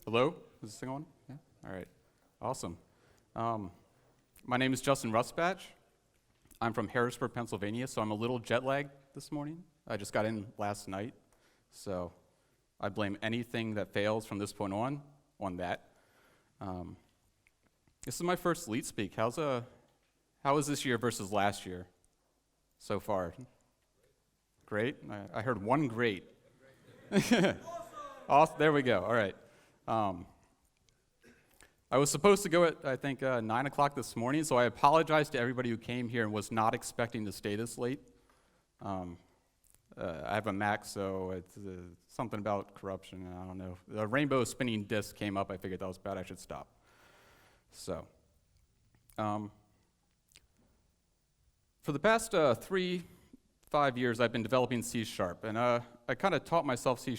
Hello? Is this thing on? Yeah? All right. Awesome. My name is Justin Rusbatch. I'm from Harrisburg, Pennsylvania, so I'm a little jet lagged this morning. I just got in last night, so I blame anything that fails from this point on that. This is my first Lead Speak. How was this year versus last year so far? Great? I heard one great. Awesome. There we go. All right. I was supposed to go at, I think, 9 o'clock this morning, so I apologize to everybody who came here and was not expecting to stay this late. I have a Mac, so it's something about corruption, I don't know. The rainbow spinning disc came up. I figured that was bad. I should stop. So, for the past 3-5 years, I've been developing C#, and I kind of taught myself C#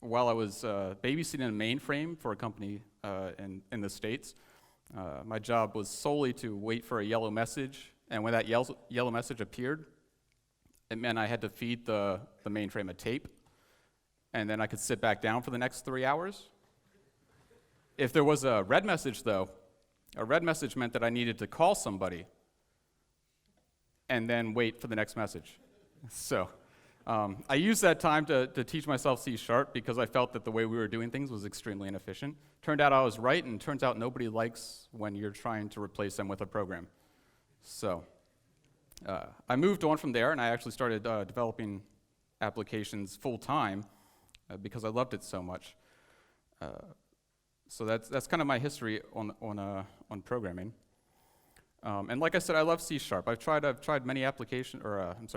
while I was babysitting a mainframe for a company in the States. My job was solely to wait for a yellow message, and when that yellow message appeared, it meant I had to feed the mainframe a tape, and then I could sit back down for the next 3 hours. If there was a red message, though, a red message meant that I needed to call somebody and then wait for the next message. So I used that time to teach myself C# because I felt that the way we were doing things was extremely inefficient. Turned out I was right, and turns out nobody likes when you're trying to replace them with a program. So I moved on from there, and I actually started developing applications full-time because I loved it so much. So that's kind of my history on programming. And like I said, I love C#. I've tried many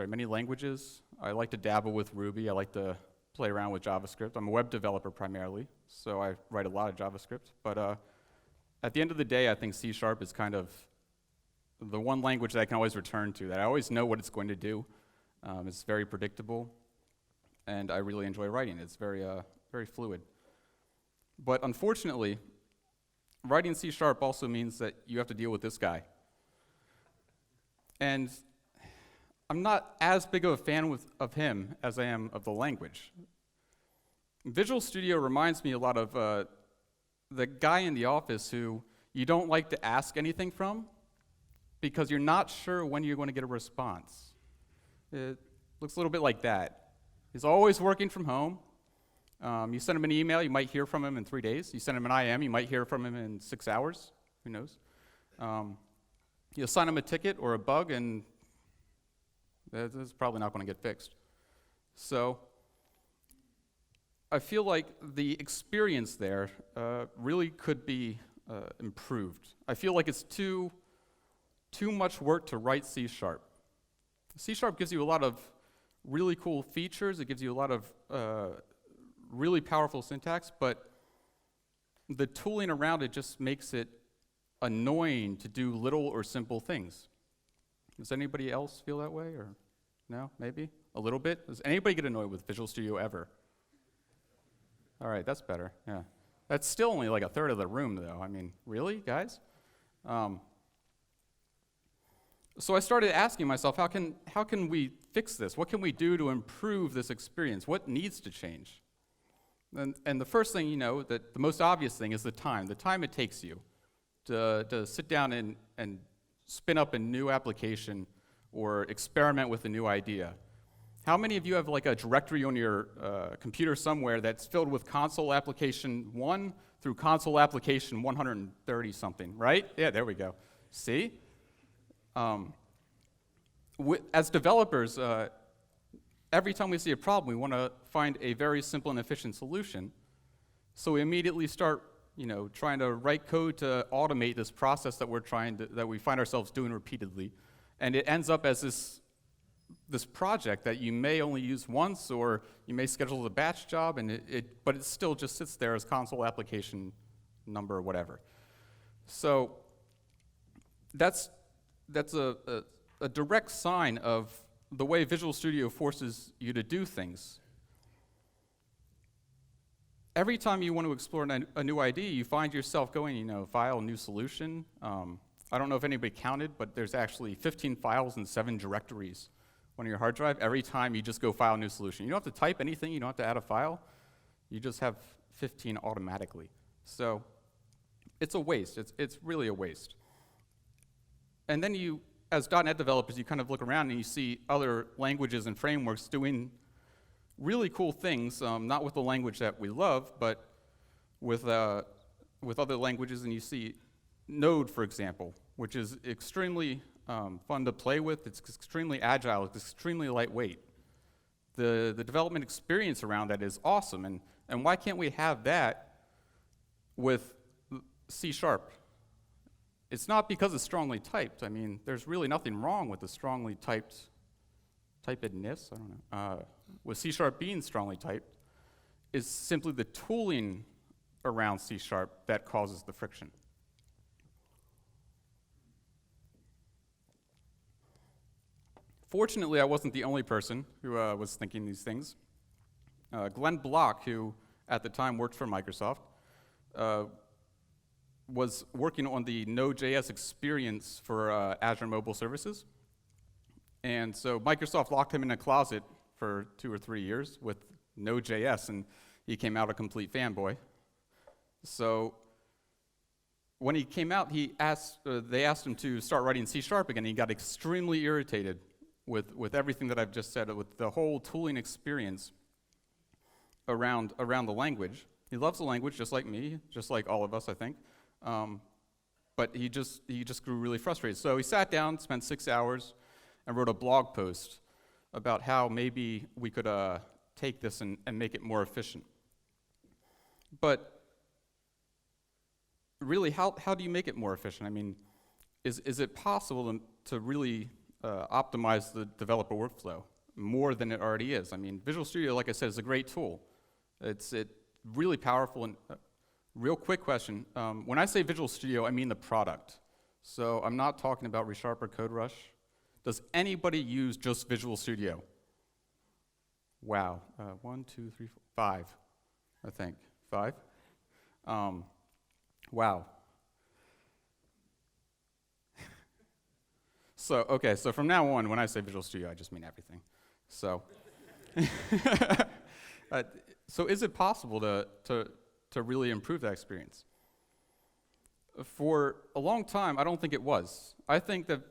many languages. I like to dabble with Ruby. I like to play around with JavaScript. I'm a web developer primarily, so I write a lot of JavaScript. But at the end of the day, I think C# is kind of the one language that I can always return to, that I always know what it's going to do. It's very predictable, and I really enjoy writing. It's very fluid. But unfortunately, writing C# also means that you have to deal with this guy. And I'm not as big of a fan of him as I am of the language. Visual Studio reminds me a lot of the guy in the office who you don't like to ask anything from because you're not sure when you're going to get a response. It looks a little bit like that. He's always working from home. You send him an email, you might hear from him in 3 days. You send him an IM, you might hear from him in 6 hours. Who knows? You assign him a ticket or a bug, and it's probably not going to get fixed. So I feel like the experience there really could be improved. I feel like it's too much work to write C#. C# gives you a lot of really cool features. It gives you a lot of really powerful syntax, but the tooling around it just makes it annoying to do little or simple things. Does anybody else feel that way, or no? Maybe a little bit. Does anybody get annoyed with Visual Studio ever? All right, that's better. Yeah, that's still only like a third of the room, though. I mean, really, guys? So I started asking myself, how can we fix this? What can we do to improve this experience? What needs to change? And the first thing, that the most obvious thing is the time it takes you to sit down and spin up a new application or experiment with a new idea. How many of you have like a directory on your computer somewhere that's filled with console application 1 through console application 130 something, right? Yeah, there we go. See? As developers, every time we see a problem, we want to find a very simple and efficient solution. So we immediately start, trying to write code to automate this process that we find ourselves doing repeatedly, and it ends up as this project that you may only use once, or you may schedule as a batch job, but it still just sits there as console application number or whatever. So that's a direct sign of the way Visual Studio forces you to do things. Every time you want to explore a new idea, you find yourself going, file, new solution. I don't know if anybody counted, but there's actually 15 files and 7 directories on your hard drive. Every time you just go file, new solution. You don't have to type anything. You don't have to add a file. You just have 15 automatically. So it's a waste. It's really a waste. And then you, as .NET developers, you kind of look around and you see other languages and frameworks doing really cool things, not with the language that we love, but with other languages. And you see Node, for example, which is extremely fun to play with. It's extremely agile. It's extremely lightweight. The development experience around that is awesome. And why can't we have that with C#? It's not because it's strongly typed. I mean, there's really nothing wrong with the strongly typedness, I don't know, with C# being strongly typed. Is simply the tooling around C# that causes the friction. Fortunately, I wasn't the only person who was thinking these things. Glenn Block, who at the time worked for Microsoft, was working on the Node.js experience for Azure Mobile Services. And so Microsoft locked him in a closet for 2 or 3 years with Node.js, and he came out a complete fanboy. So when he came out, they asked him to start writing C# again. He got extremely irritated with everything that I've just said, with the whole tooling experience around the language. He loves the language just like me, just like all of us, I think. But he just grew really frustrated. So he sat down, spent 6 hours, and wrote a blog post about how maybe we could take this and make it more efficient. But really, how do you make it more efficient? I mean, is it possible to really optimize the developer workflow more than it already is? I mean, Visual Studio, like I said, is a great tool. It's really powerful. And real quick question, when I say Visual Studio, I mean the product. So I'm not talking about Resharp or CodeRush. Does anybody use just Visual Studio? Wow, 1, 2, 3, 4, 5, I think, 5. Wow. So from now on, when I say Visual Studio, I just mean everything. So, so is it possible to really improve that experience? For a long time, I don't think it was. I think that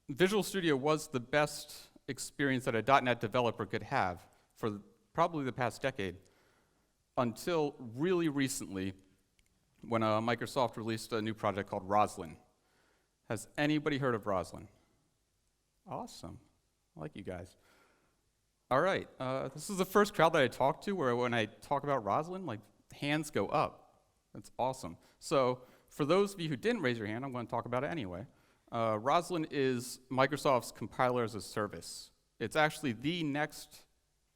Visual Studio was the best experience that a .NET developer could have for probably the past decade, until really recently, when Microsoft released a new project called Roslyn. Has anybody heard of Roslyn? Awesome. I like you guys. All right. This is the first crowd that I talked to where when I talk about Roslyn, like, hands go up. That's awesome. So for those of you who didn't raise your hand, I'm going to talk about it anyway. Roslyn is Microsoft's compiler as a service. It's actually the next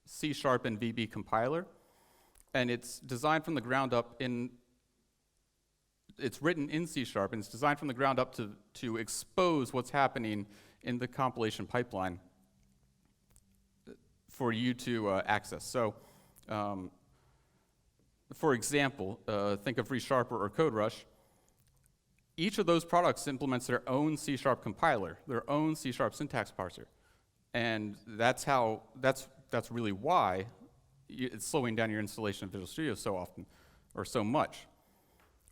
C# and VB compiler, and it's designed from the ground up it's written in C#, and it's designed from the ground up to expose what's happening in the compilation pipeline for you to access. So, for example, think of Resharper or CodeRush. Each of those products implements their own C# compiler, their own C# syntax parser, and that's really why it's slowing down your installation of Visual Studio so often, or so much.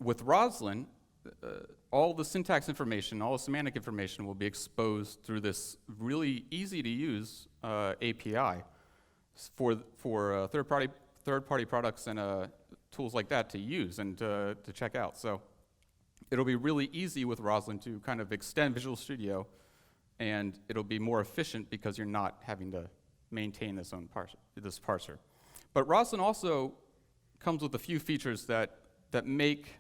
With Roslyn, all the syntax information, all the semantic information will be exposed through this really easy-to-use API for third-party products and tools like that to use and to check out. So it'll be really easy with Roslyn to kind of extend Visual Studio, and it'll be more efficient because you're not having to maintain this parser. But Roslyn also comes with a few features that make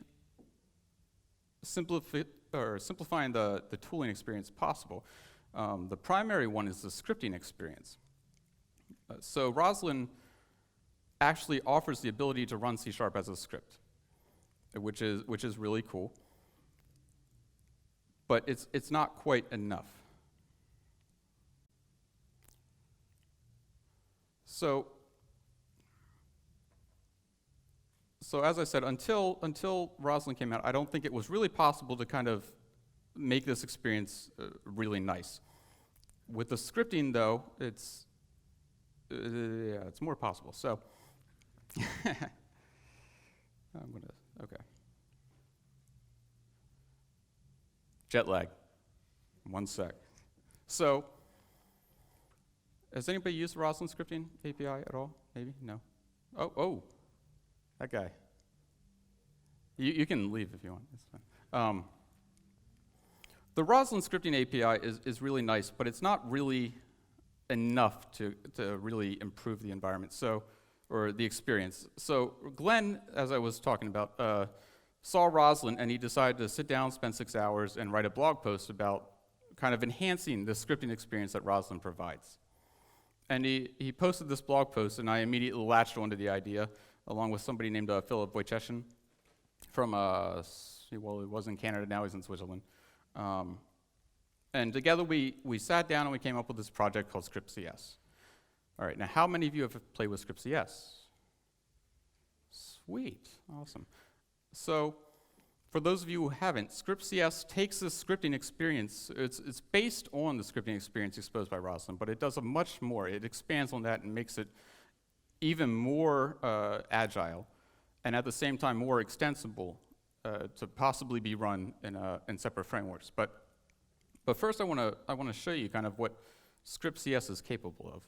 simplifying the tooling experience possible. The primary one is the scripting experience. So Roslyn actually offers the ability to run C# as a script, which is really cool. But it's not quite enough. So as I said, until Roslyn came out, I don't think it was really possible to kind of make this experience really nice. With the scripting, though, it's more possible. So Okay. Jet lag. 1 sec. So, has anybody used the Roslyn scripting API at all? Maybe? No? Oh, that guy. You can leave if you want. It's fine. The Roslyn scripting API is really nice, but it's not really enough to really improve the environment, or the experience. So Glenn, as I was talking about, saw Roslyn and he decided to sit down, spend 6 hours, and write a blog post about kind of enhancing the scripting experience that Roslyn provides. And he posted this blog post, and I immediately latched onto the idea, along with somebody named Philip Wojciechin from, well, he was in Canada, now he's in Switzerland. And together we sat down and we came up with this project called Scriptcs. All right, now how many of you have played with Scriptcs? Sweet, awesome. So for those of you who haven't, Scriptcs takes this scripting experience, it's based on the scripting experience exposed by Roslyn, but it does a much more. It expands on that and makes it even more agile, and at the same time more extensible to possibly be run in separate frameworks. But first I want to show you kind of what Scriptcs is capable of.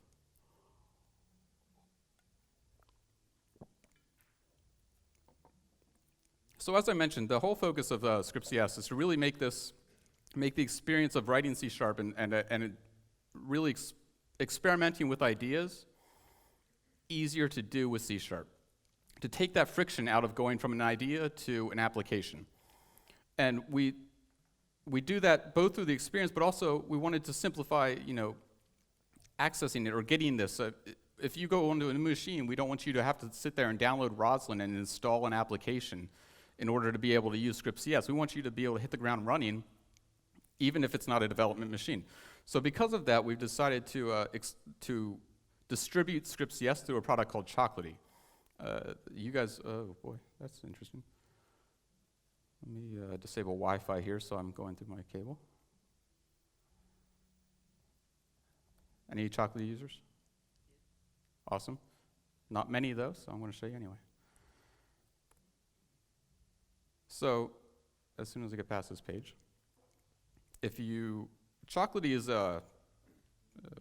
So as I mentioned, the whole focus of Scriptcs is to really make the experience of writing C# and really experimenting with ideas easier to do with C#. To take that friction out of going from an idea to an application. And we do that both through the experience, but also we wanted to simplify, accessing it or getting this. If you go onto a new machine, we don't want you to have to sit there and download Roslyn and install an application in order to be able to use Scriptcs. We want you to be able to hit the ground running, even if it's not a development machine. So because of that, we've decided to distribute Scriptcs through a product called Chocolatey. You guys, oh boy, that's interesting. Let me disable Wi-Fi here, so I'm going through my cable. Any Chocolatey users? Awesome. Not many though, so I'm going to show you anyway. So, as soon as I get past this page, Chocolatey is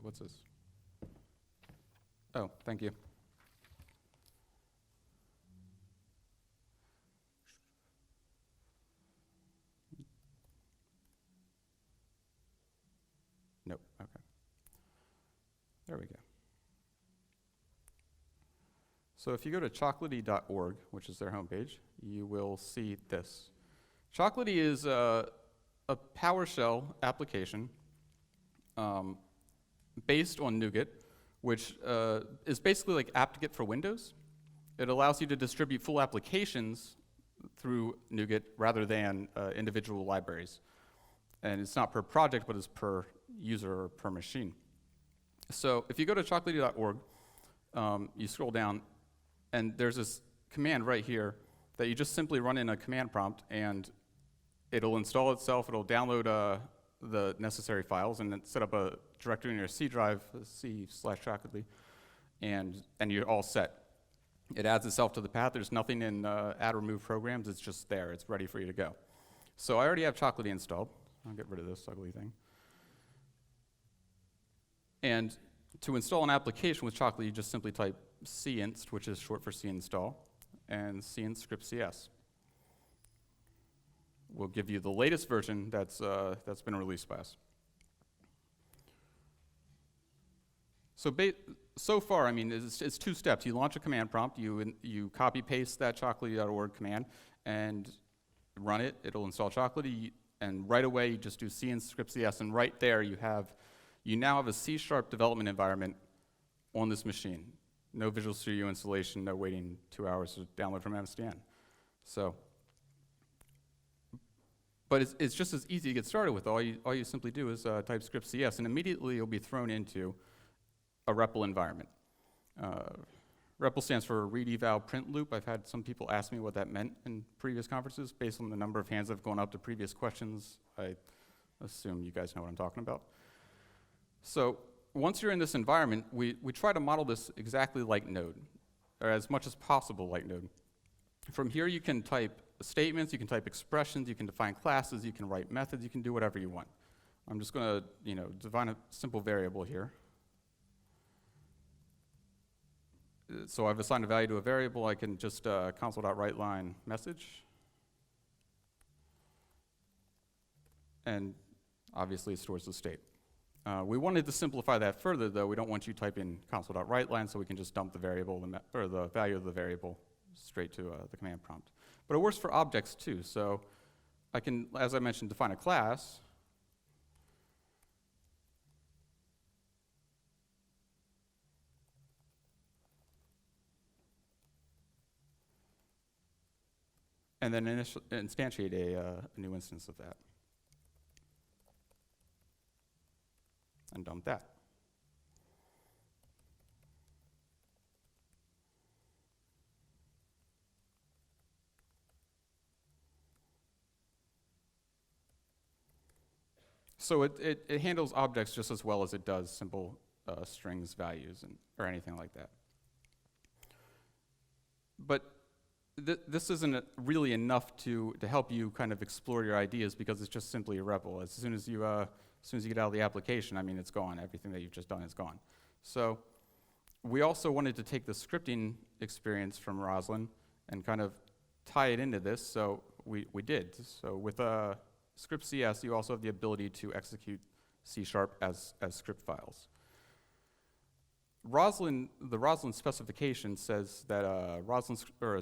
what's this? Oh, thank you. Nope, okay. There we go. So if you go to chocolatey.org, which is their homepage, you will see this. Chocolatey is a PowerShell application based on NuGet, which is basically like apt-get for Windows. It allows you to distribute full applications through NuGet rather than individual libraries. And it's not per project, but it's per user or per machine. So if you go to chocolatey.org, you scroll down, and there's this command right here that you just simply run in a command prompt, and it'll install itself, it'll download the necessary files, and then set up a directory in your C drive, C/Chocolatey, and you're all set. It adds itself to the path. There's nothing in add or remove programs. It's just there. It's ready for you to go. So I already have Chocolatey installed. I'll get rid of this ugly thing. And to install an application with Chocolatey, you just simply type cinst, which is short for cinstall, and cinst Scriptcs. We'll give you the latest version that's been released by us. So far, I mean, it's 2 steps. You launch a command prompt, you copy paste that chocolatey.org command, and run it. It'll install Chocolatey, and right away you just do cinst Scriptcs, and right there you now have a C# development environment on this machine. No Visual Studio installation, no waiting 2 hours to download from MSDN. So, but it's just as easy to get started with. All you simply do is type Scriptcs, and immediately you'll be thrown into a REPL environment. REPL stands for read eval print loop. I've had some people ask me what that meant in previous conferences. Based on the number of hands that have gone up to previous questions, I assume you guys know what I'm talking about. So once you're in this environment, we try to model this exactly like Node. or as much as possible light node. From here, you can type statements, you can type expressions, you can define classes, you can write methods, you can do whatever you want. I'm just going to, define a simple variable here. So I've assigned a value to a variable. I can just console.writeLine message. And obviously, it stores the state. We wanted to simplify that further, though. We don't want you typing console.writeLine, so we can just dump the variable, or the value of the variable straight to the command prompt. But it works for objects, too. So I can, as I mentioned, define a class. And then instantiate a new instance of that. And dump that. So it handles objects just as well as it does simple strings, values, or anything like that. But this isn't really enough to help you kind of explore your ideas, because it's just simply a REPL. As soon as you get out of the application, I mean, it's gone. Everything that you've just done is gone. So we also wanted to take the scripting experience from Roslyn and kind of tie it into this, so we did. So with Scriptcs, you also have the ability to execute C# as script files. The Roslyn specification says that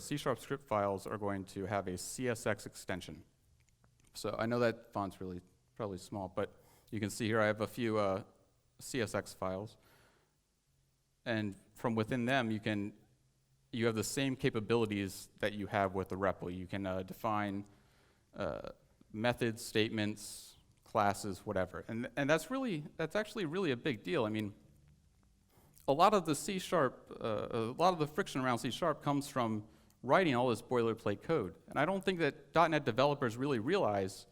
C# script files are going to have a CSX extension. So I know that font's really probably small, but you can see here I have a few CSX files, and from within them you have the same capabilities that you have with the REPL. You can define methods, statements, classes, whatever, and that's actually really a big deal. I mean, a lot of the a lot of the friction around C# comes from writing all this boilerplate code. And I don't think that .NET developers really realize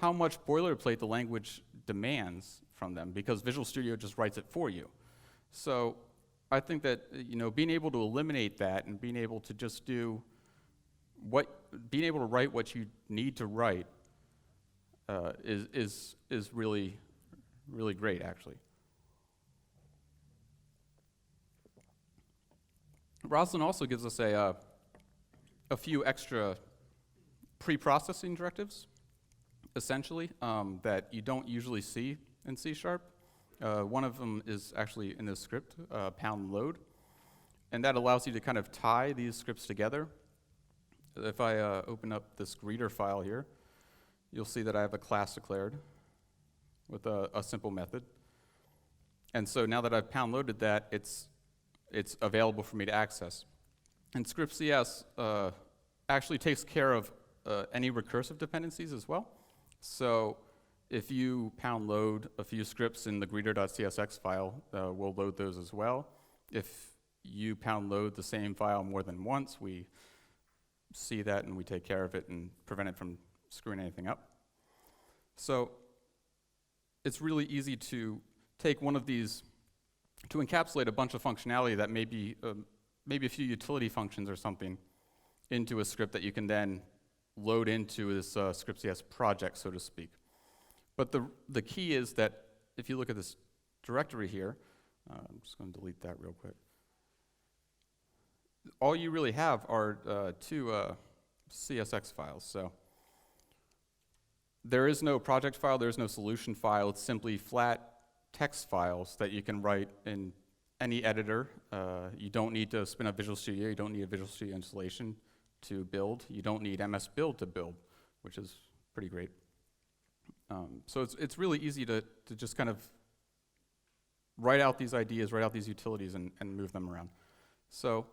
how much boilerplate the language demands from them, because Visual Studio just writes it for you. So I think that being able to eliminate that and being able to just being able to write what you need to write is really, really great, actually. Roslyn also gives us a few extra pre-processing directives, essentially, that you don't usually see in C#. One of them is actually in this script, #load, and that allows you to kind of tie these scripts together. If I open up this greeter file here, you'll see that I have a class declared with a simple method. And so now that I've #loaded that, it's available for me to access. And Scriptcs actually takes care of any recursive dependencies as well. So if you #load a few scripts in the greeter.csx file, we'll load those as well. If you #load the same file more than once, we see that and we take care of it and prevent it from screwing anything up. So it's really easy to take one of these, to encapsulate a bunch of functionality that maybe a few utility functions or something into a script that you can then load into this Scriptcs project, so to speak. But the key is that if you look at this directory here, I'm just going to delete that real quick. All you really have are two CSX files. So there is no project file, there is no solution file. It's simply flat text files that you can write in any editor. You don't need to spin up Visual Studio. You don't need a Visual Studio installation to build. You don't need MS Build to build, which is pretty great. So it's really easy to just kind of write out these ideas, write out these utilities, and move them around. So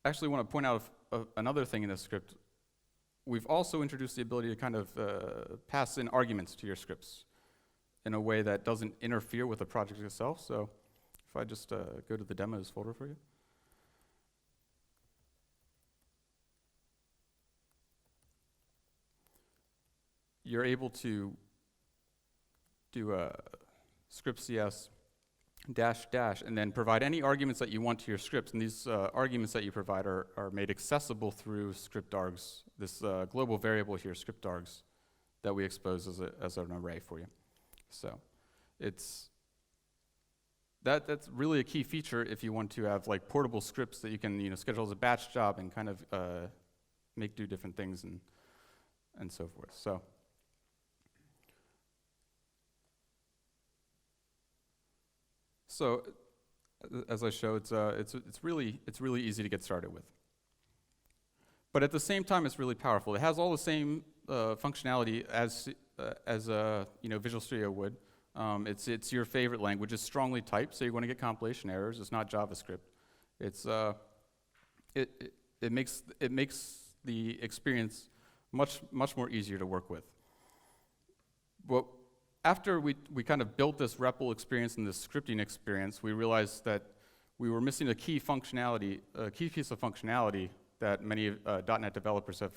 I actually want to point out another thing in this script. We've also introduced the ability to kind of pass in arguments to your scripts in a way that doesn't interfere with the project itself. So if I just go to the demos folder for you. You're able to do a Scriptcs dash dash, and then provide any arguments that you want to your scripts. And these arguments that you provide are made accessible through scriptargs, this global variable here, scriptargs, that we expose as an array for you. So that's really a key feature if you want to have like portable scripts that you can schedule as a batch job and kind of make do different things and so forth. So as I show, it's really easy to get started with. But at the same time, it's really powerful. It has all the same functionality as Visual Studio would. It's your favorite language. It's strongly typed, so you're going to get compilation errors. It's not JavaScript. It makes the experience much more easier to work with. Well, after we kind of built this REPL experience and this scripting experience, we realized that we were missing a key piece of functionality that many .NET developers have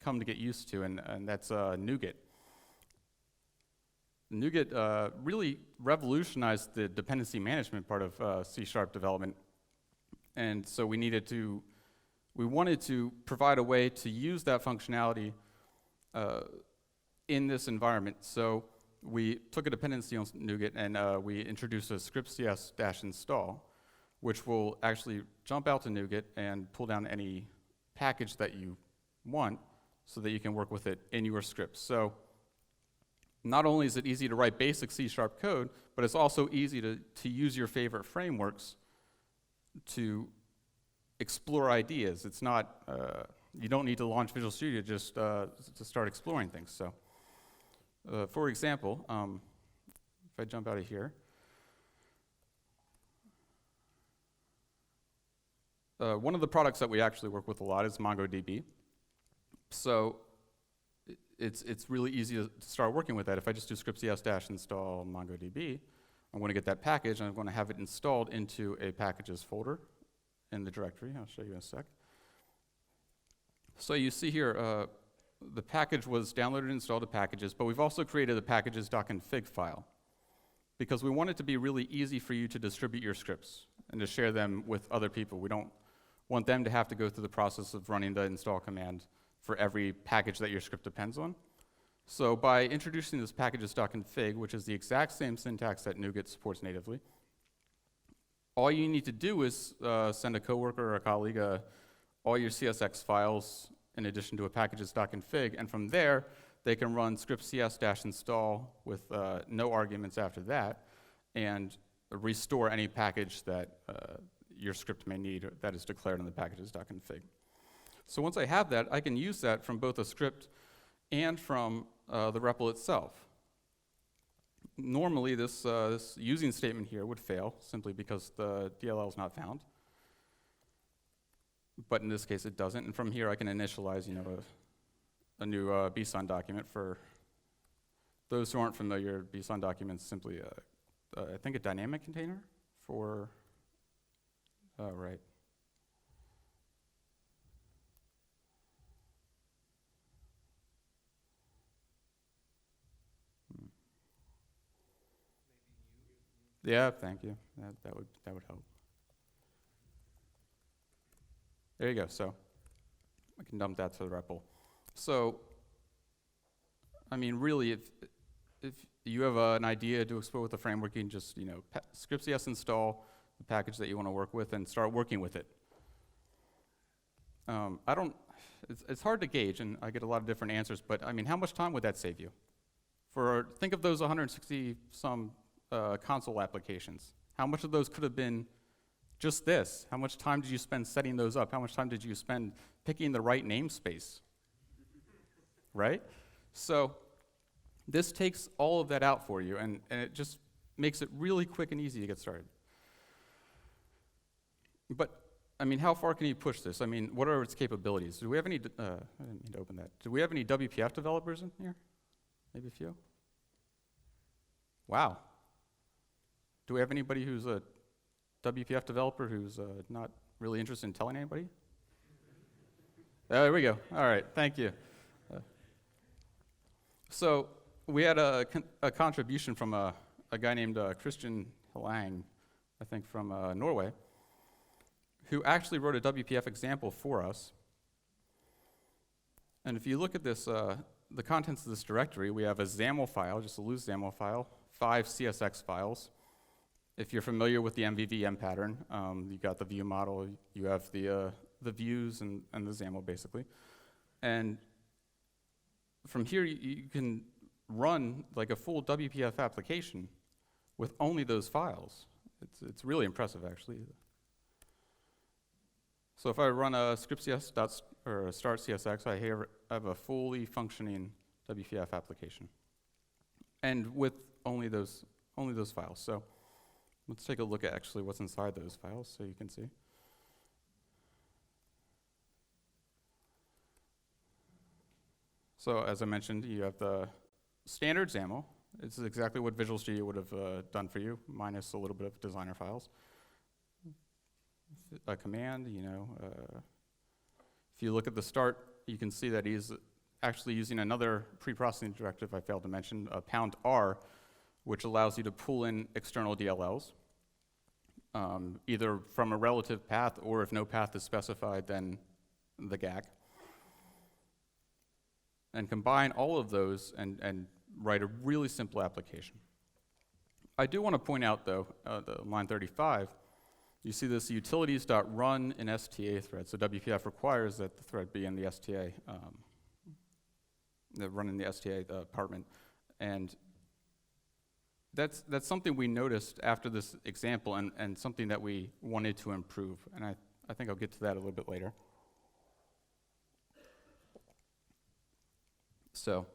come to get used to, and that's NuGet. NuGet really revolutionized the dependency management part of C# development, and so we wanted to provide a way to use that functionality in this environment. So we took a dependency on NuGet and we introduced a scriptcs-install, which will actually jump out to NuGet and pull down any package that you want so that you can work with it in your scripts. So not only is it easy to write basic C# code, but it's also easy to use your favorite frameworks to explore ideas. It's not, you don't need to launch Visual Studio just to start exploring things. So, for example, if I jump out of here, one of the products that we actually work with a lot is MongoDB. So it's really easy to start working with that. If I just do scriptcs-install MongoDB, I'm going to get that package, and I'm going to have it installed into a packages folder in the directory. I'll show you in a sec. So you see here, the package was downloaded and installed to packages, but we've also created a packages.config file because we want it to be really easy for you to distribute your scripts and to share them with other people. We don't want them to have to go through the process of running the install command for every package that your script depends on. So by introducing this packages.config, which is the exact same syntax that NuGet supports natively, all you need to do is send a coworker or a colleague all your CSX files in addition to a packages.config, and from there, they can run scriptcs-install with no arguments after that, and restore any package that your script may need that is declared in the packages.config. So once I have that, I can use that from both a script and from the REPL itself. Normally, this using statement here would fail simply because the DLL is not found. But in this case, it doesn't. And from here, I can initialize, a new BSON document. For those who aren't familiar, BSON documents simply, I think, a dynamic container for. Oh, right. Yeah, thank you. That would help. There you go. So I can dump that to the REPL. So, I mean, really, if you have an idea to explore with the framework, you can just scriptcs install the package that you want to work with and start working with it. It's hard to gauge, and I get a lot of different answers. But I mean, how much time would that save you? Think of those 160 some console applications. How much of those could have been just this? How much time did you spend setting those up? How much time did you spend picking the right namespace? Right? So this takes all of that out for you, and it just makes it really quick and easy to get started. But, I mean, how far can you push this? I mean, what are its capabilities? Do we have any, I didn't mean to open that. Do we have any WPF developers in here? Maybe a few? Wow. Do we have anybody who's a WPF developer who's not really interested in telling anybody? There we go. All right, thank you. So we had a contribution from a guy named Christian Lang I think from Norway, who actually wrote a WPF example for us. And if you look at this, the contents of this directory, we have a XAML file, just a loose XAML file, 5 CSX files. If you're familiar with the MVVM pattern, you got the view model, you have the views and the XAML basically. And from here, you can run like a full WPF application with only those files. It's really impressive, actually. So if I run a Scriptcs or a start CSX, I have a fully functioning WPF application, and with only those files. So let's take a look at actually what's inside those files, so you can see. So as I mentioned, you have the standard XAML. It's exactly what Visual Studio would have done for you, minus a little bit of designer files. A command, if you look at the start, you can see that he's actually using another pre-processing directive I failed to mention, #R, which allows you to pull in external DLLs, either from a relative path, or if no path is specified, then the GAC. And combine all of those and write a really simple application. I do want to point out, though, the line 35, you see this utilities.run in STA thread. So WPF requires that the thread be in the STA, run in the STA department. And that's something we noticed after this example, and something that we wanted to improve. And I think I'll get to that a little bit later. So,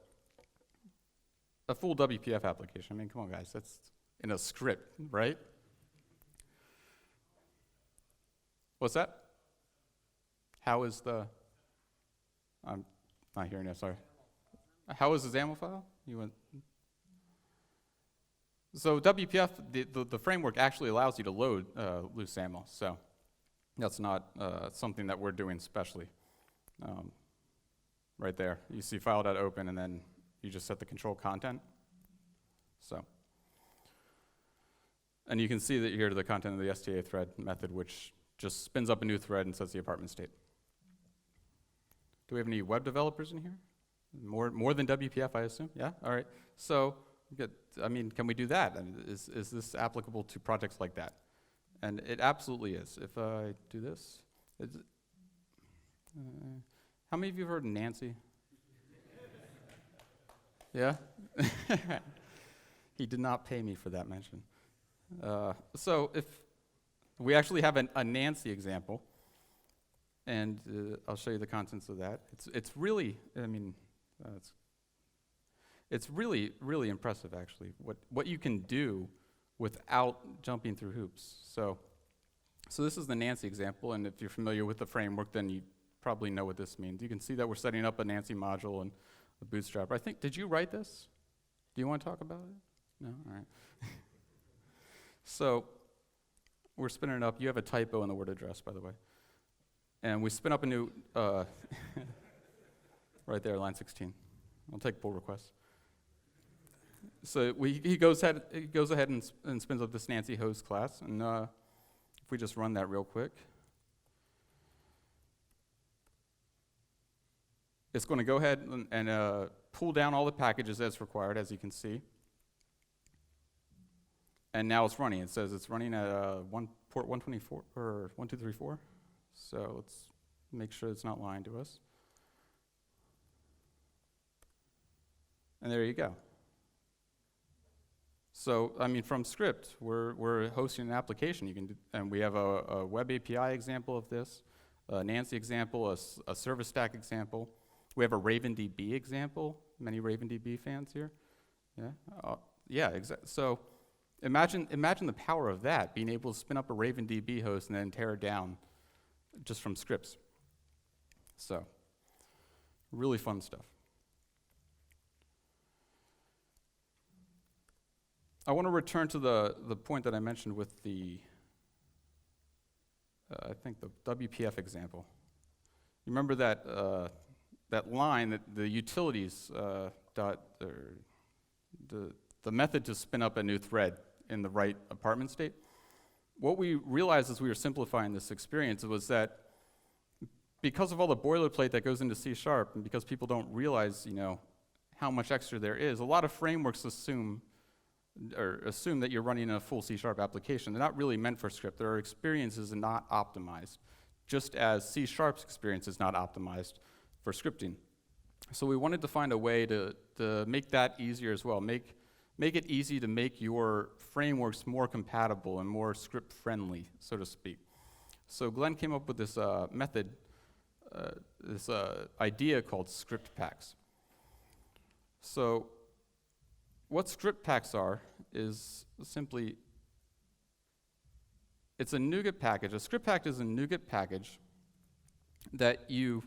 a full WPF application. I mean, come on, guys, that's in a script, right? What's that? How is the? I'm not hearing it. Sorry. How is the XAML file? You went. So WPF, the framework actually allows you to load loose XAML. So that's not something that we're doing specially. Right there, you see file.open, and then you just set the control content. So, and you can see that here the content of the STA thread method, which just spins up a new thread and sets the apartment state. Do we have any web developers in here? More than WPF, I assume? Yeah. All right. So, can we do that? Is this applicable to projects like that? And it absolutely is. If I do this, how many of you have heard of Nancy? Yeah? He did not pay me for that mention. So if we actually have a Nancy example, and I'll show you the contents of that. It's really, it's really, really impressive, actually, what you can do without jumping through hoops. So this is the Nancy example, and if you're familiar with the framework, then you probably know what this means. You can see that we're setting up a Nancy module and a bootstrap. I think, did you write this? Do you want to talk about it? No? All right. So we're spinning it up. You have a typo in the word address, by the way. And we spin up a new, right there, line 16. I'll take pull requests. So he goes ahead and spins up this Nancy host class. And if we just run that real quick, it's going to go ahead and pull down all the packages as required, as you can see. And now it's running. It says it's running at port 124 or 1234. So let's make sure it's not lying to us. And there you go. So, from script, we're hosting an application. You can and we have a web API example of this, a Nancy example, a service stack example. We have a RavenDB example. Many RavenDB fans here? Yeah? Yeah, exactly. So imagine the power of that, being able to spin up a RavenDB host and then tear it down just from scripts. So, really fun stuff. I want to return to the point that I mentioned with the, I think the WPF example. You remember that that line, that the utilities the method to spin up a new thread in the right apartment state? what we realized as we were simplifying this experience was that because of all the boilerplate that goes into C#, and because people don't realize, how much extra there is, a lot of frameworks assume that you're running a full C# application. They're not really meant for script. Their experience is not optimized, just as C#'s experience is not optimized for scripting. So we wanted to find a way to make that easier as well, make it easy to make your frameworks more compatible and more script-friendly, so to speak. So Glenn came up with this method, this idea called Scriptcs. So what Scriptcs are is simply, it's a NuGet package. A Scriptpack is a NuGet package that you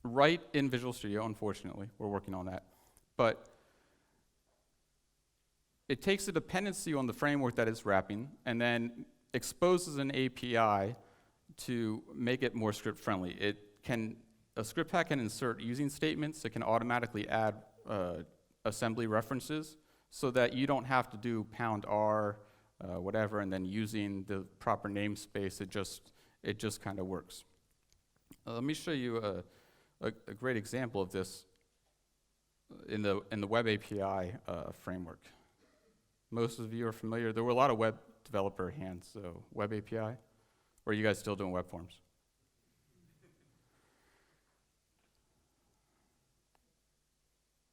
write in Visual Studio. Unfortunately, we're working on that. But it takes a dependency on the framework that it's wrapping and then exposes an API to make it more script-friendly. A Scriptpack can insert using statements. It can automatically add assembly references so that you don't have to do #R, whatever, and then using the proper namespace, it just kind of works. Let me show you a great example of this in the Web API framework. Most of you are familiar. There were a lot of web developer hands, so Web API. Or are you guys still doing web forms?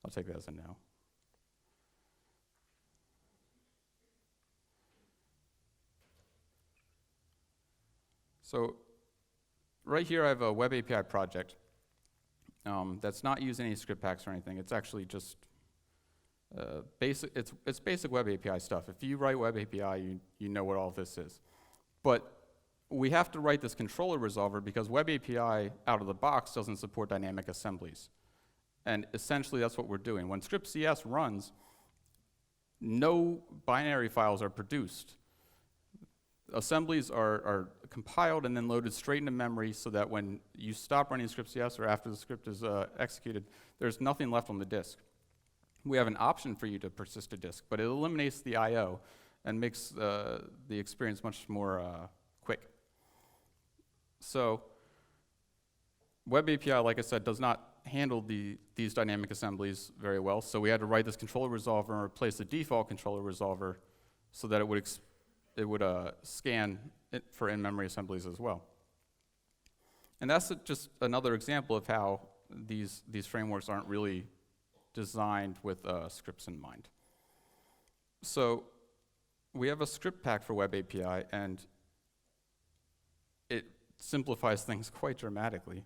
I'll take that as a no. So right here I have a Web API project that's not using any Scriptcs or anything. It's actually just basic. It's basic Web API stuff. If you write Web API, you know what all of this is. But we have to write this controller resolver because Web API out of the box doesn't support dynamic assemblies. And essentially that's what we're doing. When Scriptcs runs, no binary files are produced. Assemblies are compiled and then loaded straight into memory so that when you stop running Scriptcs or after the script is executed, there's nothing left on the disk. We have an option for you to persist a disk, but it eliminates the I/O and makes the experience much more quick. So Web API, like I said, does not handle these dynamic assemblies very well, so we had to write this controller resolver and replace the default controller resolver so that it would scan it for in-memory assemblies as well. And that's just another example of how these frameworks aren't really designed with scripts in mind. So we have a Scriptpack for Web API, and it simplifies things quite dramatically.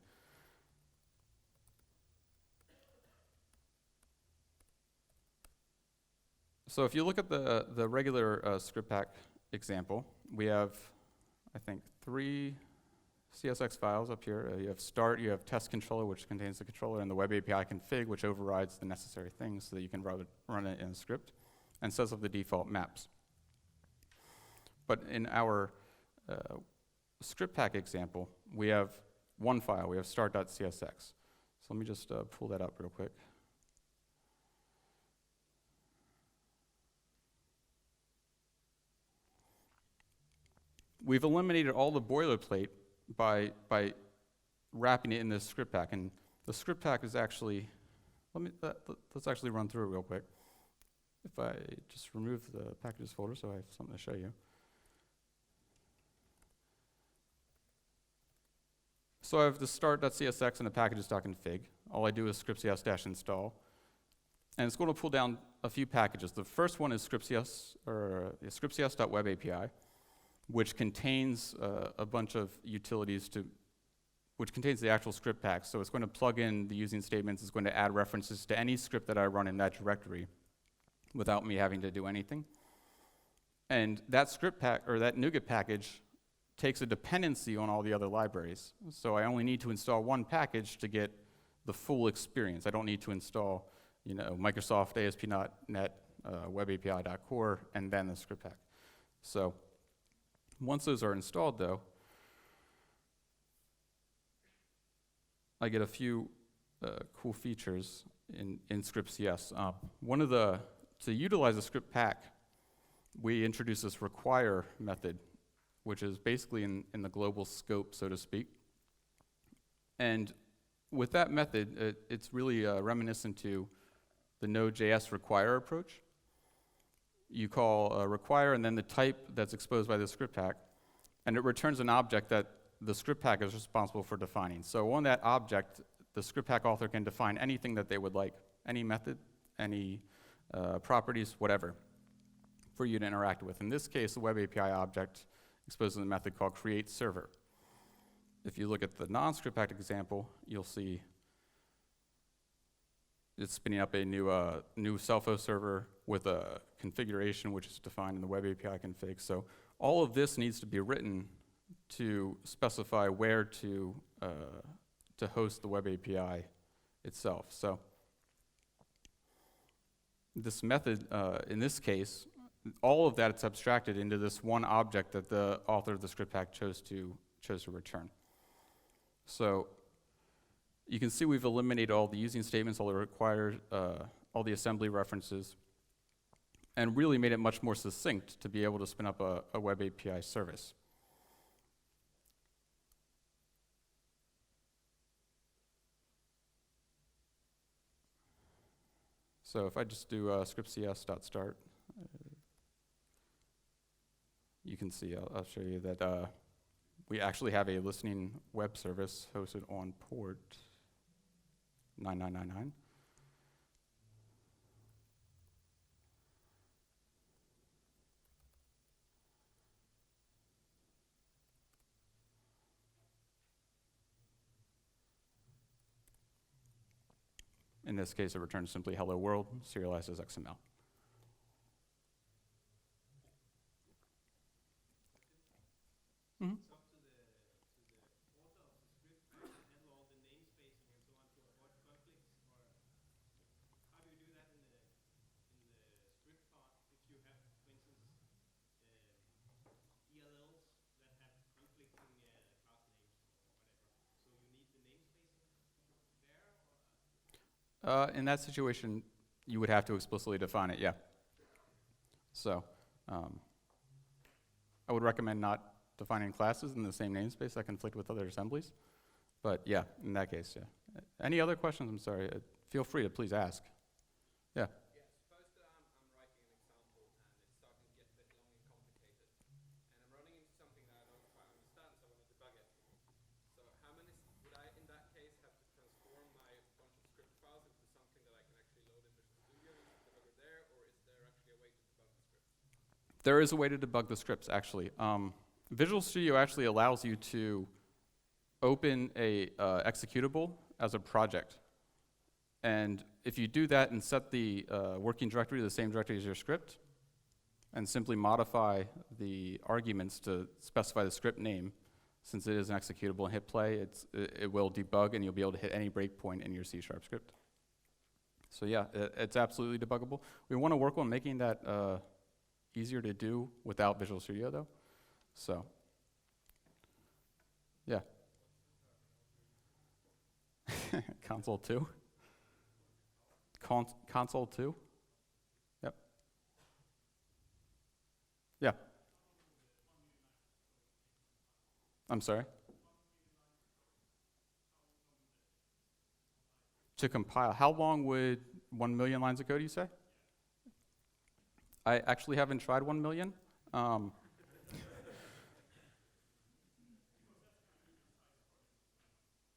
So if you look at the regular Scriptpack example, we have, I think, 3 CSX files up here. You have start, you have test controller, which contains the controller, and the Web API config, which overrides the necessary things so that you can run it in a script, and sets up the default maps. But in our Scriptpack example, we have one file. We have start.csx. So let me just pull that up real quick. We've eliminated all the boilerplate by wrapping it in this Scriptpack, and the Scriptpack is actually, let's actually run through it real quick. If I just remove the packages folder so I have something to show you. So I have the start.csx and the packages.config. All I do is scriptcs-install, and it's going to pull down a few packages. The first one is scriptcs, or scriptcs.webapi, which contains a bunch of utilities which contains the actual Scriptpack. So it's going to plug in the using statements. It's going to add references to any script that I run in that directory without me having to do anything. And that Scriptpack, or that NuGet package, takes a dependency on all the other libraries. So I only need to install one package to get the full experience. I don't need to install, Microsoft ASP.NET, WebAPI.core, and then the Scriptpack. So once those are installed, though, I get a few cool features in Scriptcs. To utilize a Scriptpack, we introduce this require method which is basically in the global scope, so to speak. And with that method, it's really reminiscent to the Node.js require approach. You call require and then the type that's exposed by the script hack, and it returns an object that the script hack is responsible for defining. So on that object, the script hack author can define anything that they would like, any method, any properties, whatever, for you to interact with. In this case, the web API object exposes a method called create server. If you look at the non-script hack example, you'll see it's spinning up a new self-host server with a configuration which is defined in the web API config. So all of this needs to be written to specify where to host the web API itself. So this method, in this case, all of that is abstracted into this one object that the author of the script hack chose to return. So you can see we've eliminated all the using statements, all the required, all the assembly references, and really made it much more succinct to be able to spin up a web API service. So if I just do scriptcs.start, you can see, I'll show you that we actually have a listening web service hosted on port 9999. In this case, it returns simply hello world, serialized as XML. Mm-hmm. It's up to the author of the script to handle all the namespacing and so on to avoid conflicts, or how do you do that in the script part if you have, for instance, ELLs that have conflicting class names or whatever? So you need the namespacing there, or? In that situation, you would have to explicitly define it, yeah. So I would recommend not defining classes in the same namespace that conflict with other assemblies. But yeah, in that case, yeah. Any other questions? I'm sorry. Feel free to please ask. Yeah. Yeah, suppose that I'm writing an example and it's starting to get a bit long and complicated. And I'm running into something that I don't quite understand, so I want to debug it. So how many, would I in that case have to transform my bunch of script files into something that I can actually load in Visual Studio and debug it there, or is there actually a way to debug the scripts? There is a way to debug the scripts, actually. Visual Studio actually allows you to open a executable as a project. And if you do that and set the working directory to the same directory as your script, and simply modify the arguments to specify the script name, since it is an executable, and hit play, it will debug and you'll be able to hit any breakpoint in your C# script. So yeah, it's absolutely debuggable. We want to work on making that easier to do without Visual Studio though. So, yeah. Console 2? Console 2? Yep. Yeah. I'm sorry? To compile. How long would 1 million lines of code, you say? I actually haven't tried 1 million.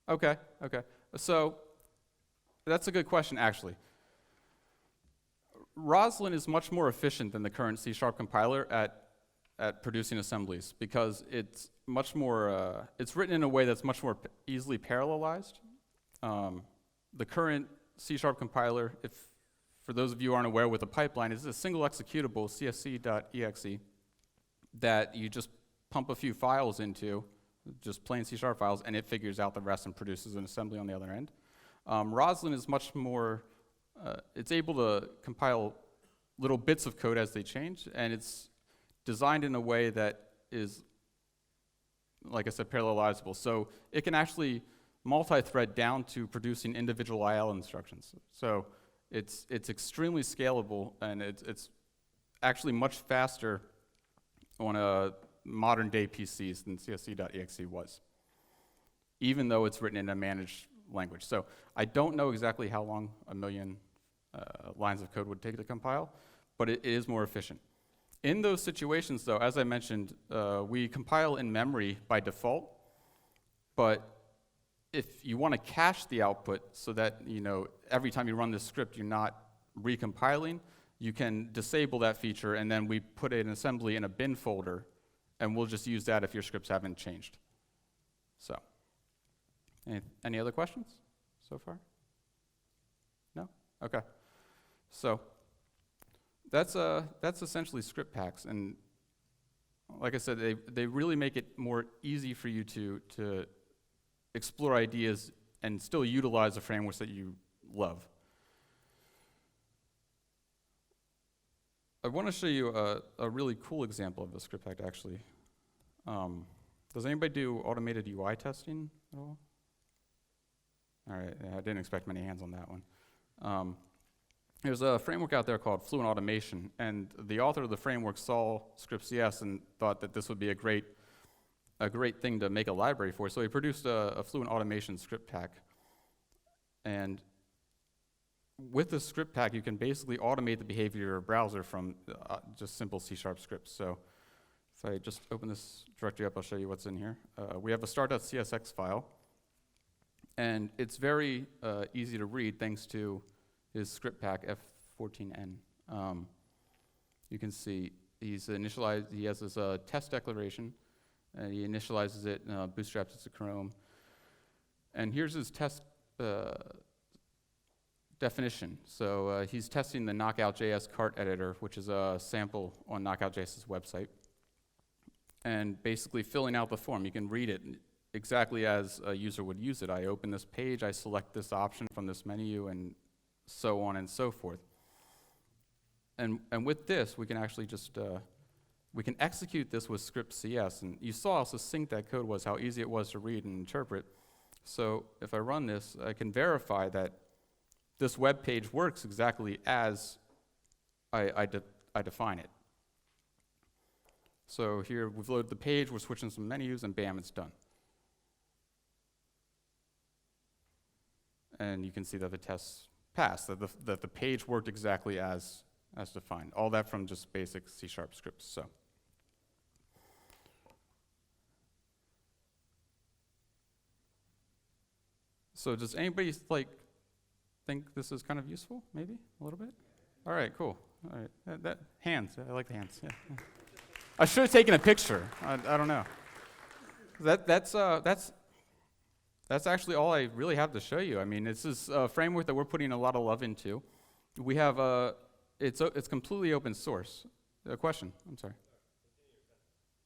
Okay. So that's a good question, actually. Roslyn is much more efficient than the current C# compiler at producing assemblies because it's much more, it's written in a way that's much more easily parallelized. The current C# compiler, for those of you who aren't aware with a pipeline, is a single executable, csc.exe, that you just pump a few files into, just plain C# files, and it figures out the rest and produces an assembly on the other end. Roslyn is much more, it's able to compile little bits of code as they change, and it's designed in a way that is, like I said, parallelizable. So it can actually multi-thread down to producing individual IL instructions. So it's extremely scalable, and it's actually much faster on a modern day PCs than csc.exe was, even though it's written in a managed language. So I don't know exactly how long a million lines of code would take to compile, but it is more efficient. In those situations, though, as I mentioned, we compile in memory by default, but if you want to cache the output so that every time you run this script, you're not recompiling, you can disable that feature, and then we put an assembly in a bin folder, and we'll just use that if your scripts haven't changed. So, any other questions so far? No? Okay. So that's essentially script packs, and like I said, they really make it more easy for you to explore ideas and still utilize the frameworks that you love. I want to show you a really cool example of a script pack, actually. Does anybody do automated UI testing at all? All right, yeah, I didn't expect many hands on that one. There's a framework out there called Fluent Automation, and the author of the framework saw Scriptcs and thought that this would be a great thing to make a library for. So he produced a Fluent Automation script pack. And with this script pack, you can basically automate the behavior of your browser from just simple C# scripts. So if I just open this directory up, I'll show you what's in here. We have a start.csx file, and it's very easy to read thanks to his script pack F14N. You can see he has this test declaration, and he initializes it, bootstraps it to Chrome. And here's his test definition. So he's testing the Knockout.js cart editor, which is a sample on Knockout.js's website, and basically filling out the form. You can read it exactly as a user would use it. I open this page, I select this option from this menu, and so on and so forth. And with this, we can actually just we can execute this with Scriptcs. And you saw how succinct that code was, how easy it was to read and interpret. So if I run this, I can verify that this web page works exactly as I define it. So here we've loaded the page, we're switching some menus, and bam, it's done. And you can see that the tests passed, that the page worked exactly as defined. All that from just basic C# scripts. So does anybody think this is kind of useful? Maybe a little bit. All right, cool. All right, that hands. I like the hands. Yeah. I should have taken a picture. I don't know. That's actually all I really have to show you. I mean, this is a framework that we're putting a lot of love into. We have it's completely open source. A question? I'm sorry.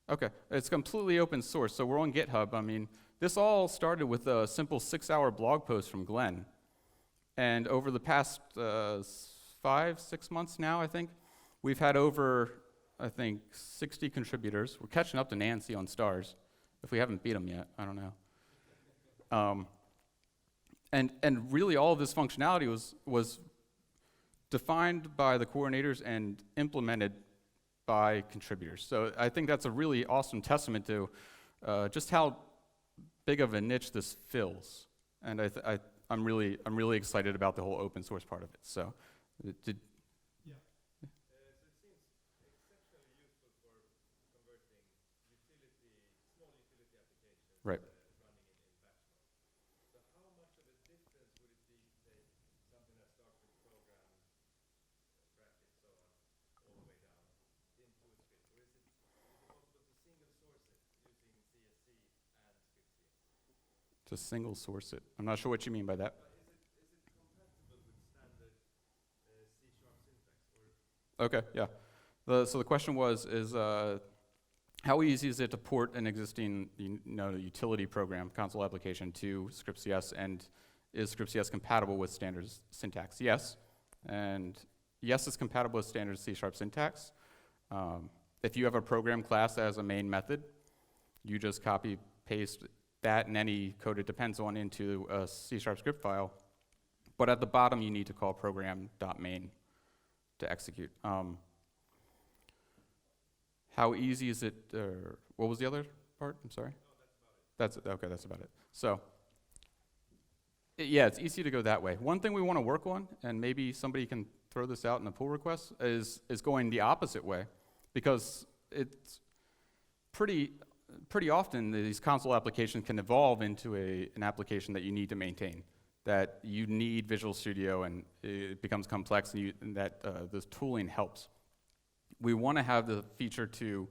Okay, it's completely open source, so we're on GitHub. I mean, this all started with a simple 6-hour blog post from Glenn. And over the past 5-6 months now, I think, we've had over, 60 contributors. We're catching up to Nancy on stars, if we haven't beat them yet. I don't know. And really, all of this functionality was defined by the coordinators and implemented by contributors. So I think that's a really awesome testament to just how big of a niche this fills. And I'm really excited about the whole open source part of it. So, So it seems exceptionally useful for converting small utility applications right. Running in batch mode. So how much of a difference would it be to take something that starts with program, brackets, so on, all the way down into a script? Or is it possible to single source it using CSC and Scriptcs? To single source it. I'm not sure what you mean by that. But is it compatible with standard C# syntax? Or Okay, yeah. So the question is how easy is it to port an existing utility program, console application, to Scriptcs, and is Scriptcs compatible with standard syntax? Yes, and yes, it's compatible with standard C# syntax. If you have a program class that has a main method, you just copy, paste that and any code it depends on into a C# script file. But at the bottom, you need to call program.main to execute. How easy is it? What was the other part? I'm sorry. That's it. Okay. That's about it. So, yeah, it's easy to go that way. One thing we want to work on, and maybe somebody can throw this out in a pull request, is going the opposite way, because it's pretty often these console applications can evolve into an application that you need to maintain, that you need Visual Studio, and it becomes complex, and that this tooling helps. We want to have the feature to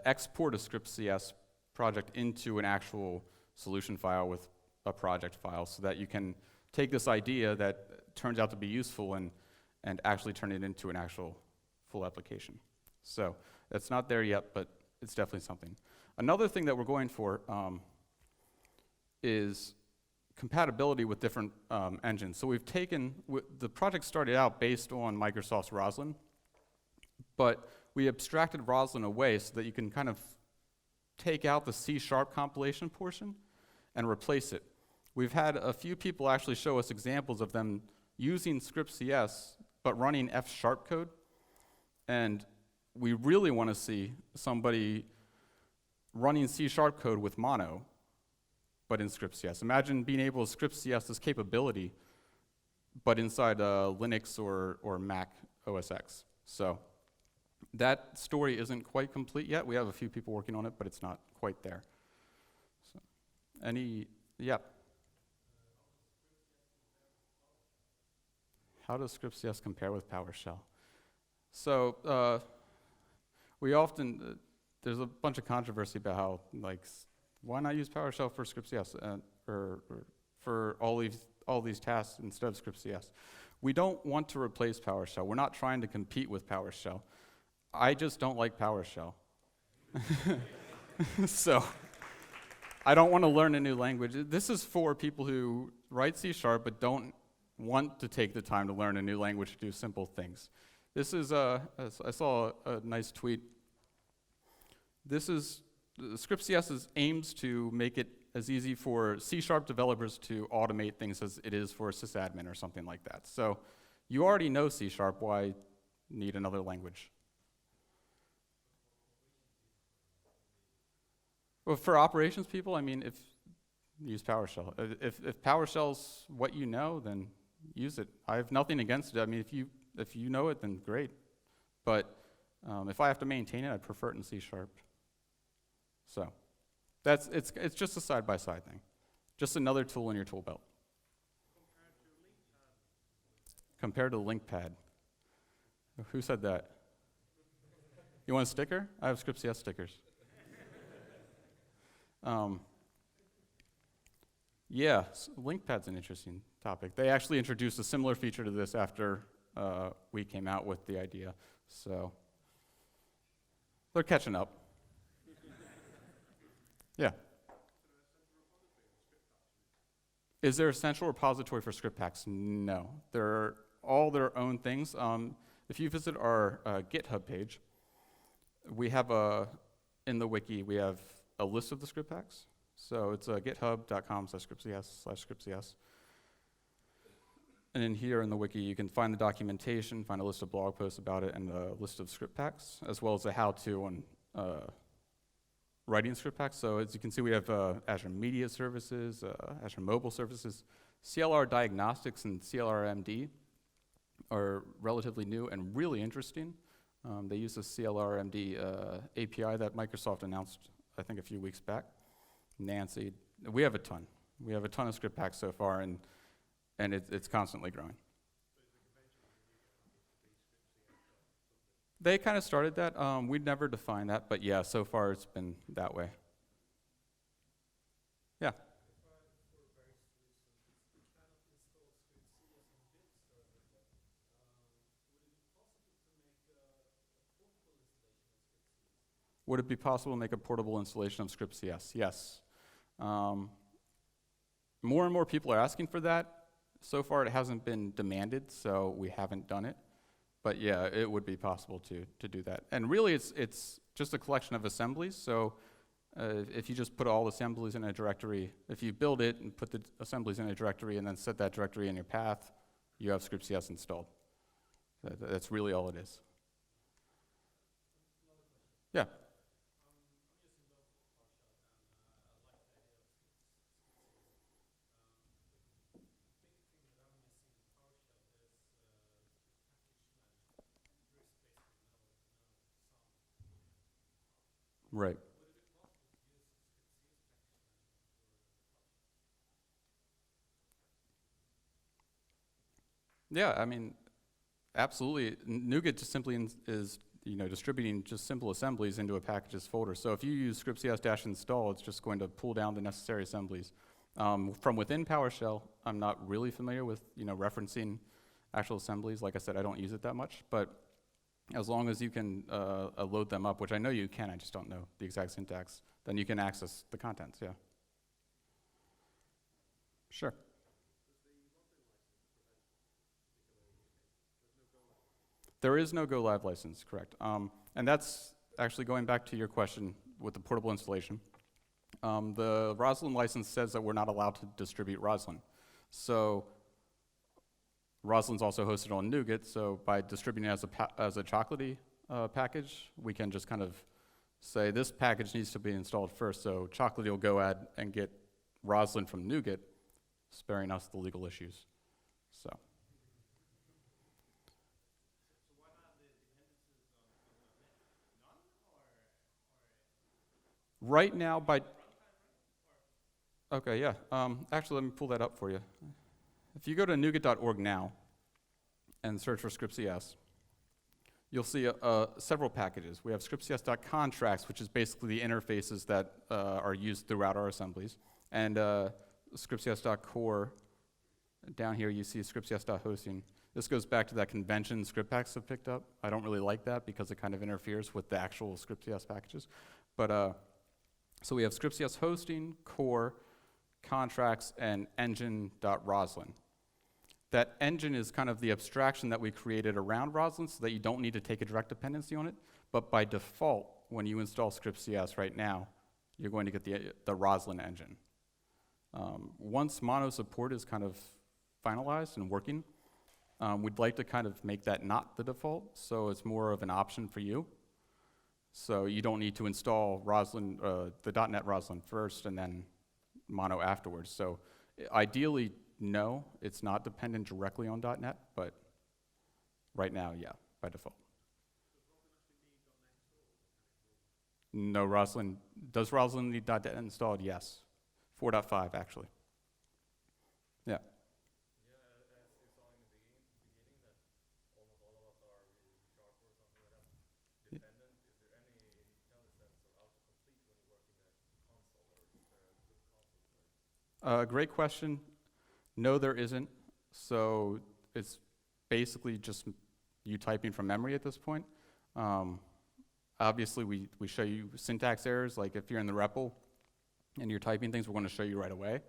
export a Scriptcs project into an actual solution file with a project file, so that you can take this idea that turns out to be useful and actually turn it into an actual full application. So that's not there yet, but it's definitely something. Another thing that we're going for is compatibility with different engines. So we've taken, the project started out based on Microsoft's Roslyn, but we abstracted Roslyn away so that you can kind of take out the C# compilation portion and replace it. We've had a few people actually show us examples of them using Scriptcs, but running F# code. And we really want to see somebody running C# code with mono, but in Scriptcs. Imagine being able to Scriptcs this capability, but inside Linux or Mac OS X. So that story isn't quite complete yet. We have a few people working on it, but it's not quite there. So, yeah. How does Scriptcs compare with PowerShell? So we often, there's a bunch of controversy about how, like, why not use PowerShell for Scriptcs or for all these tasks instead of Scriptcs? We don't want to replace PowerShell. We're not trying to compete with PowerShell. I just don't like PowerShell. So I don't want to learn a new language. This is for people who write C# but don't want to take the time to learn a new language to do simple things. This is, I saw a nice tweet. This is, Scriptcs aims to make it as easy for C# developers to automate things as it is for a sysadmin or something like that. So you already know C#, why need another language? Well, for operations people, I mean, use PowerShell. If PowerShell's what you know, then use it. I have nothing against it. I mean, if you know it, then great. But if I have to maintain it, I prefer it in C#. So it's just a side-by-side thing. Just another tool in your tool belt. Compared to LinkPad. Who said that? You want a sticker? I have Scriptcs stickers. Yeah, LinkPad's an interesting topic. They actually introduced a similar feature to this after we came out with the idea. So they're catching up. Yeah. Is there a central repository for Scriptcs? No. They're all their own things. If you visit our GitHub page, we have in the wiki, we have a list of the Scriptcs. So it's github.com/scriptcs/scriptcs. And in here in the wiki, you can find the documentation, find a list of blog posts about it, and a list of Scriptcs, as well as a how-to on writing Scriptcs. So as you can see, we have Azure Media Services, Azure Mobile Services, CLR Diagnostics and CLRMD are relatively new and really interesting. They use the CLRMD API that Microsoft announced, I think, a few weeks back. Nancy, we have a ton. We have a ton of Scriptcs so far, and it's constantly growing. They kind of started that. We'd never defined that, but yeah, so far it's been that way. Yeah. Would it be possible to make a portable installation of Scriptcs? Yes. More and more people are asking for that. So far it hasn't been demanded, so we haven't done it. But yeah, it would be possible to do that. And really it's just a collection of assemblies, so if you just put all assemblies in a directory, if you build it and put the assemblies in a directory and then set that directory in your path, you have Scriptcs installed. That's really all it is. Yeah. Right. Yeah, I mean, absolutely. NuGet just simply is distributing just simple assemblies into a packages folder. So if you use scriptcs-install, it's just going to pull down the necessary assemblies. From within PowerShell, I'm not really familiar with referencing actual assemblies. Like I said, I don't use it that much, but as long as you can load them up, which I know you can, I just don't know the exact syntax, then you can access the contents, yeah. Sure. There is no Go Live license, correct. And that's actually going back to your question with the portable installation. The Roslyn license says that we're not allowed to distribute Roslyn. So Roslyn's also hosted on NuGet, so by distributing it as a chocolatey package, we can just kind of say this package needs to be installed first, so chocolatey will go ahead and get Roslyn from NuGet, sparing us the legal issues. So. Right now, okay, yeah. Actually, let me pull that up for you. If you go to NuGet.org now and search for Scriptcs, you'll see several packages. We have scriptcs.contracts, which is basically the interfaces that are used throughout our assemblies, and scriptcs.core. Down here, you see scriptcs.hosting. This goes back to that convention Scriptcs have picked up. I don't really like that because it kind of interferes with the actual Scriptcs packages, but. So we have scriptcs hosting, core, contracts, and engine.roslyn. That engine is kind of the abstraction that we created around Roslyn so that you don't need to take a direct dependency on it. But by default, when you install scriptcs right now, you're going to get the Roslyn engine. Once mono support is kind of finalized and working, we'd like to kind of make that not the default, so it's more of an option for you. So you don't need to install Roslyn, the .NET Roslyn first and then mono afterwards. So ideally, no, it's not dependent directly on .NET, but right now, yeah, by default. No, Roslyn, does Roslyn need .NET installed? Yes, 4.5 actually. Yeah. Great question. No, there isn't. So it's basically just you typing from memory at this point. Obviously, we show you syntax errors, like if you're in the REPL and you're typing things, we're going to show you right away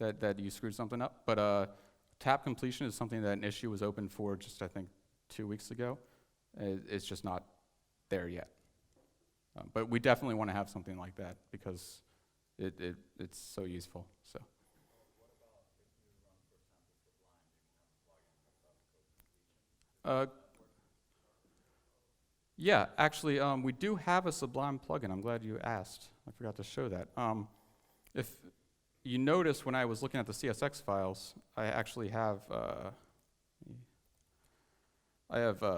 that you screwed something up. But tab completion is something that an issue was open for just, I think, 2 weeks ago. It's just not there yet. But we definitely want to have something like that because it's so useful. So. Yeah, actually, we do have a Sublime plugin. I'm glad you asked. I forgot to show that. If you notice when I was looking at the CSX files, I actually have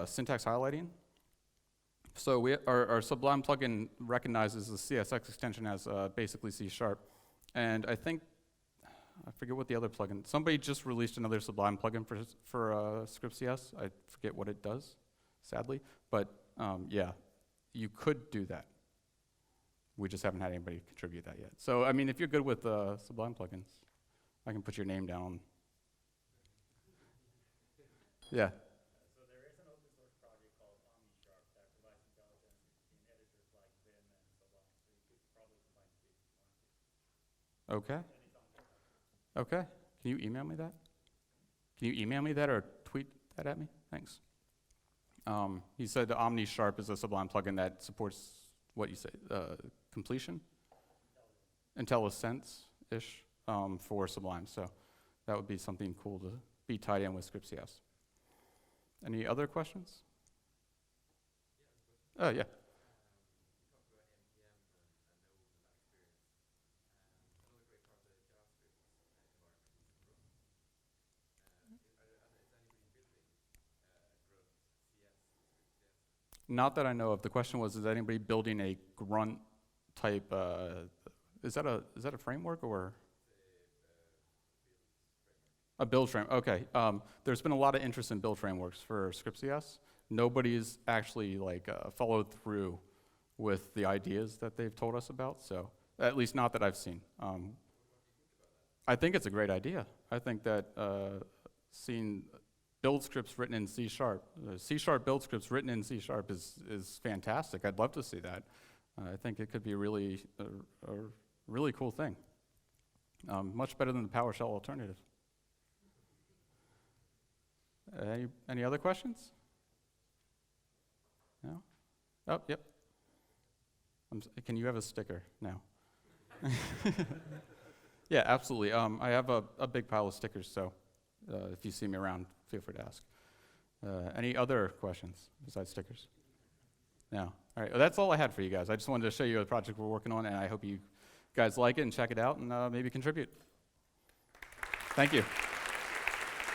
syntax highlighting. So our Sublime plugin recognizes the CSX extension as basically C#. And I think, I forget what the other plugin, somebody just released another Sublime plugin for Scriptcs. I forget what it does, sadly. But yeah, you could do that. We just haven't had anybody contribute that yet. So, I mean, if you're good with Sublime plugins, I can put your name down. Yeah. So there is an open source project called OmniSharp that provides intelligence in editors like Vim and Sublime, so you could probably combine the two if you wanted to. Okay. Okay. Can you email me that? Can you email me that or tweet that at me? Thanks. He said the OmniSharp is a Sublime plugin that supports what you say, completion? IntelliSense-ish for Sublime. So that would be something cool to be tied in with Scriptcs. Any other questions? Oh, yeah. Not that I know of. The question was, is anybody building a grunt type. Is that a framework or a build framework? Okay. There's been a lot of interest in build frameworks for Scriptcs. Nobody's actually followed through with the ideas that they've told us about. So at least not that I've seen. I think it's a great idea. I think that seeing build scripts written in C#, C# build scripts written in C# is fantastic. I'd love to see that. I think it could be a really cool thing. Much better than the PowerShell alternative. Any other questions? No? Oh, yep. Can you have a sticker? No. Yeah, absolutely. I have a big pile of stickers, so if you see me around, feel free to ask. Any other questions besides stickers? No. All right. Well, that's all I had for you guys. I just wanted to show you a project we're working on, and I hope you guys like it and check it out and maybe contribute. Thank you.